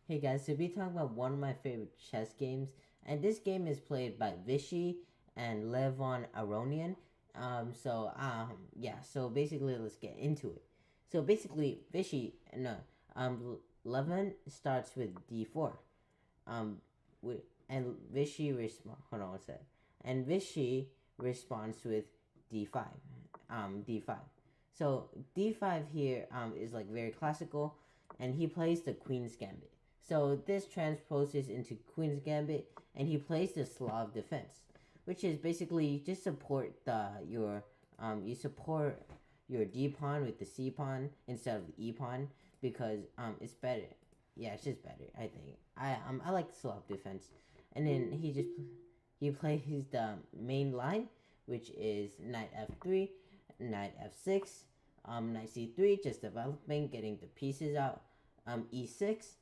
Hey guys, so we talking about one of my favorite chess games, and this game is played by Vishy and Levon Aronian. So basically let's get into it. So basically Vishy Levon starts with d4. With and Vishy hold on one sec. And Vishy responds with d5. D5. So d5 here is like very classical, and he plays the Queen's Gambit. So this transposes into Queen's Gambit, and he plays the Slav defense, which is basically you just support your D pawn with the C pawn instead of the E pawn because it's better. Yeah, it's just better. I think I like Slav defense, and then he plays the main line, which is knight f3, knight f6, knight c3, just developing, getting the pieces out, e6.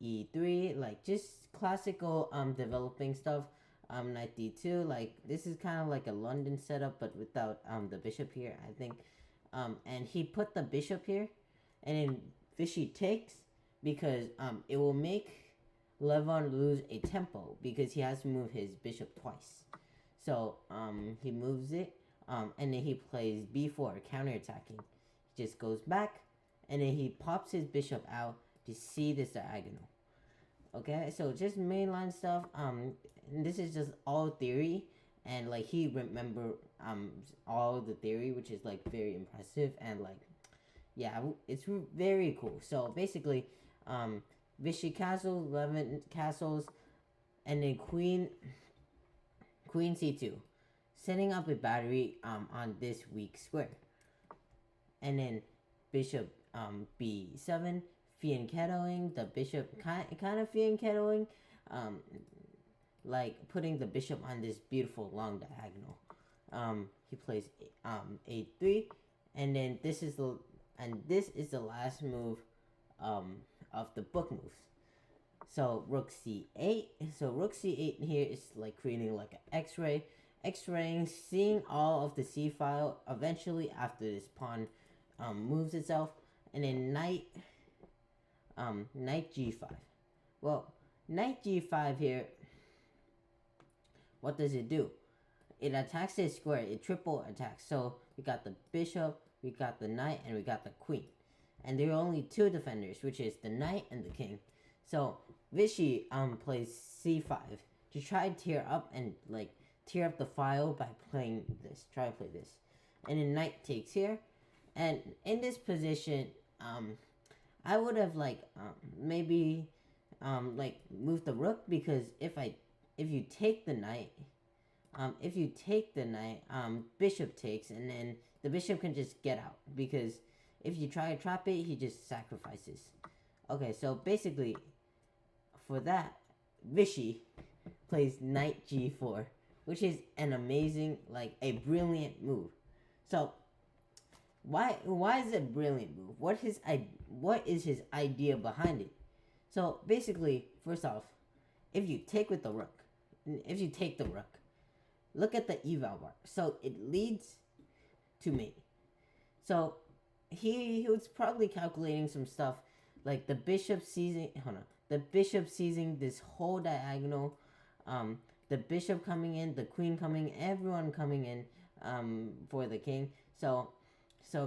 E3, like just classical developing stuff. Knight d2, like this is kind of like a London setup, but without the bishop here, I think. And he put the bishop here, and then Vishy takes because it will make Levon lose a tempo because he has to move his bishop twice. So he moves it, and then he plays b4, counterattacking. He just goes back, and then he pops his bishop out to see this diagonal. Okay, so just mainline stuff. This is just all theory, and like he remember all the theory, which is like very impressive, and like yeah, it's very cool. So basically, Vishy castles, 11 castles, and then queen c2, setting up a battery on this weak square, and then bishop b7, fianchettoing the bishop, kind of fianchettoing, like putting the bishop on this beautiful long diagonal. He plays a3, and then this is the last move of the book moves. So rook c8. So rook c8 here is like creating like an X-ray, X-raying, seeing all of the c file eventually after this pawn moves itself, and then knight g5. Well, knight g5 here, what does it do? It attacks this square. It triple attacks. So we got the bishop, we got the knight, and we got the queen. And there are only two defenders, which is the knight and the king. So Vishy plays c5 to try to tear up and like tear up the file by playing this. Try to play this. And then knight takes here. And in this position, I would have like maybe like moved the rook, because if you take the knight, bishop takes, and then the bishop can just get out, because if you try to trap it, he just sacrifices. Okay, so basically for that, Vishy plays knight g4, which is an amazing, like a brilliant move. So why is it a brilliant move? What is his idea behind it? So basically, first off, if you take the rook, look at the eval bar. So it leads to mate. So he was probably calculating some stuff, like the bishop seizing this whole diagonal, the bishop coming in, the queen coming, everyone coming in for the king. So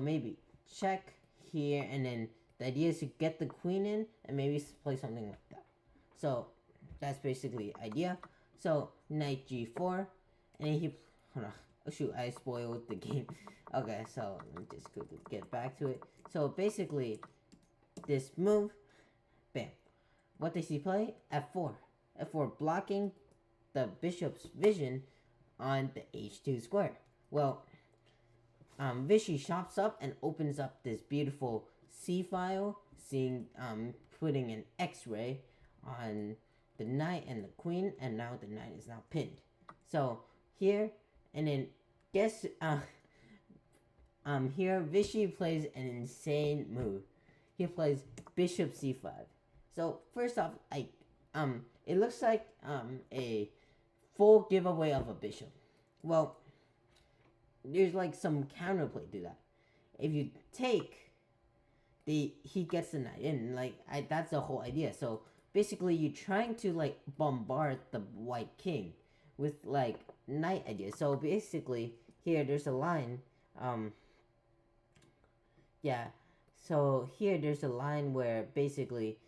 maybe check here, and then the idea is to get the queen in and maybe play something like that. So that's basically the idea. So knight g4, and then he, hold on, oh shoot, I spoiled the game. Okay, so let me just get back to it. So basically, this move, bam. What does he play? f4. f4, blocking the bishop's vision on the h2 square. Well, Vishy chops up and opens up this beautiful C file, putting an X-ray on the knight and the queen, and now the knight is now pinned. So here, and then guess here Vishy plays an insane move. He plays bishop c5. So first off, it looks like a full giveaway of a bishop. Well, there's like some counterplay to that. If you take he gets the knight in. Like that's the whole idea. So basically, you're trying to like bombard the white king with like knight ideas. So basically, here there's a line. Yeah. So here there's a line where basically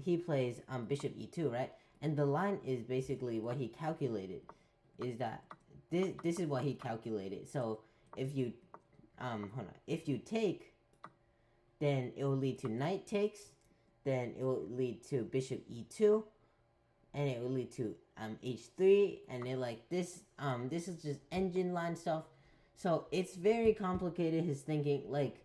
he plays bishop e2, right? And the line is basically what he calculated is that this is what he calculated. So if you hold on, if you take, then it will lead to knight takes, then it will lead to bishop e2, and it will lead to h3, and then like this this is just engine line stuff. So it's very complicated, his thinking. Like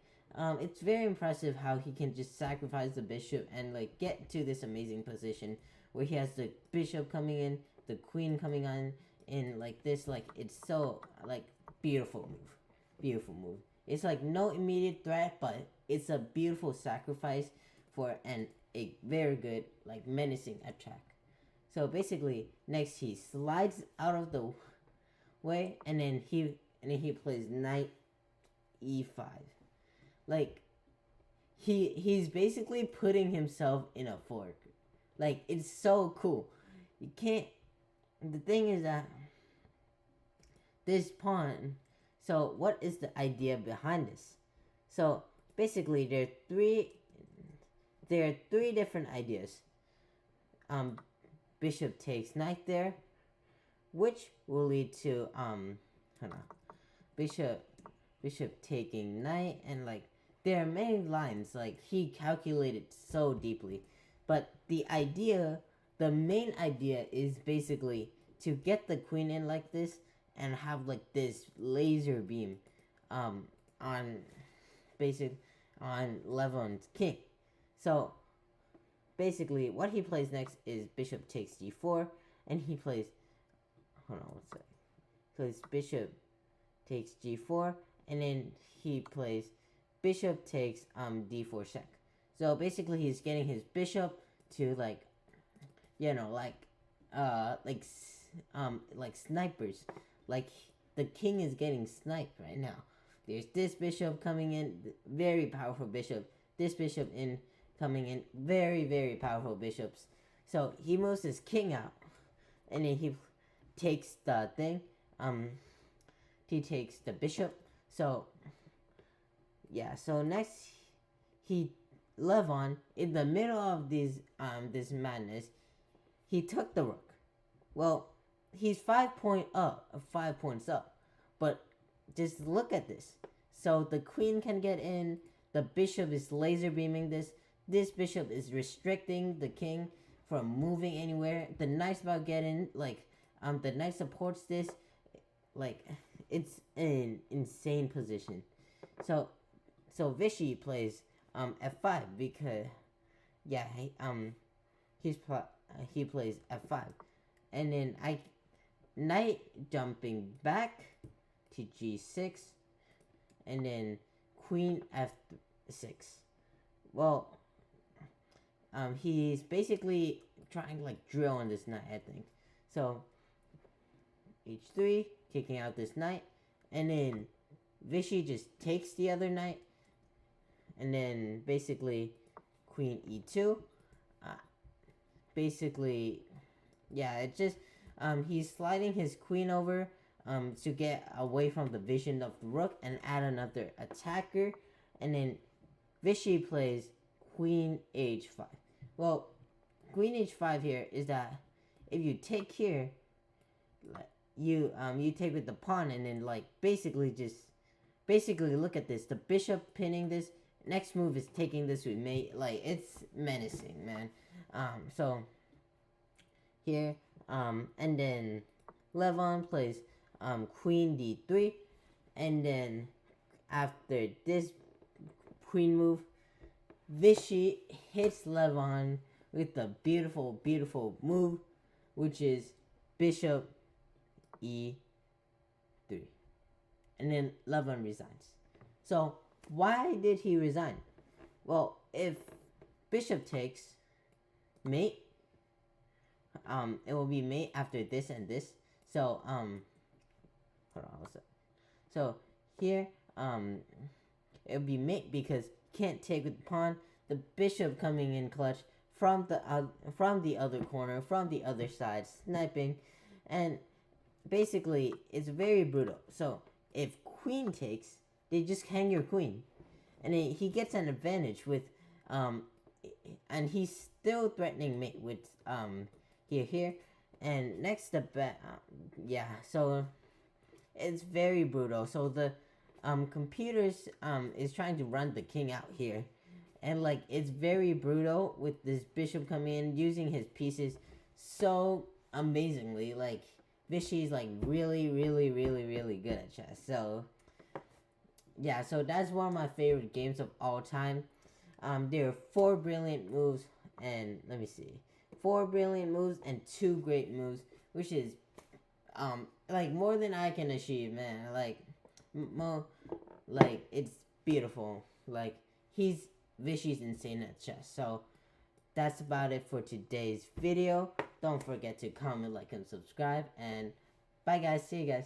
it's very impressive how he can just sacrifice the bishop and like get to this amazing position where he has the bishop coming in, the queen coming on in like this. Like it's so like beautiful move. It's like no immediate threat, but it's a beautiful sacrifice for a very good like menacing attack. So basically, next he slides out of the way, and then he plays knight e5. Like he's basically putting himself in a fork. Like it's so cool. You can't. The thing is that this pawn. So what is the idea behind this? So basically, there are three different ideas. Bishop takes knight there, which will lead to hold on, bishop taking knight, and like there are many lines like he calculated so deeply, but the main idea is basically to get the queen in like this and have like this laser beam on Levon's king. So basically what he plays next is bishop takes g4, and he plays plays bishop takes g4, and then he plays bishop takes d4 check. So basically he's getting his bishop to like like snipers. Like the king is getting sniped right now. There's this bishop coming in, very powerful bishop. This bishop coming in, very, very powerful bishops. So he moves his king out, and then he takes the thing. He takes the bishop. So yeah. So next, Levon, in the middle of this madness, he took the rook. Well, he's 5 points up, but just look at this. So the queen can get in. The bishop is laser beaming this. This bishop is restricting the king from moving anywhere. The knight's about getting like the knight supports this. Like it's an insane position. So Vishy plays f5 because he plays f5, and then knight jumping back to g6, and then queen f6. Well, he's basically trying to like drill on this knight, I think. So h3, kicking out this knight, and then Vishy just takes the other knight, and then basically queen e2. Basically, yeah, it just he's sliding his queen over to get away from the vision of the rook and add another attacker, and then Vishy plays queen h5. Well, queen h5 here is that if you take here, you take with the pawn, and then like basically look at this. The bishop pinning this. Next move is taking this with mate. Like it's menacing, man. So here, and then Levon plays queen d3, and then after this queen move, Vishy hits Levon with the beautiful, beautiful move, which is bishop e3, and then Levon resigns. So why did he resign? Well, if bishop takes mate, it will be mate after this and this. So hold on, what's that? So here, it would be mate because can't take with the pawn. The bishop coming in clutch from the other corner, from the other side, sniping, and basically it's very brutal. So if queen takes, they just hang your queen, and he gets an advantage with and he's still threatening mate with here, and next step back, yeah. So it's very brutal. So the computers is trying to run the king out here, and like it's very brutal with this bishop coming in using his pieces so amazingly. Like Vishy's like really good at chess. So yeah, so that's one of my favorite games of all time. There are 4 brilliant moves, and let me see, 4 brilliant moves and 2 great moves, which is like more than I can achieve, man. Like like it's beautiful. Like Vishy's insane at chess. So that's about it for today's video. Don't forget to comment, like, and subscribe, and bye guys. See you guys.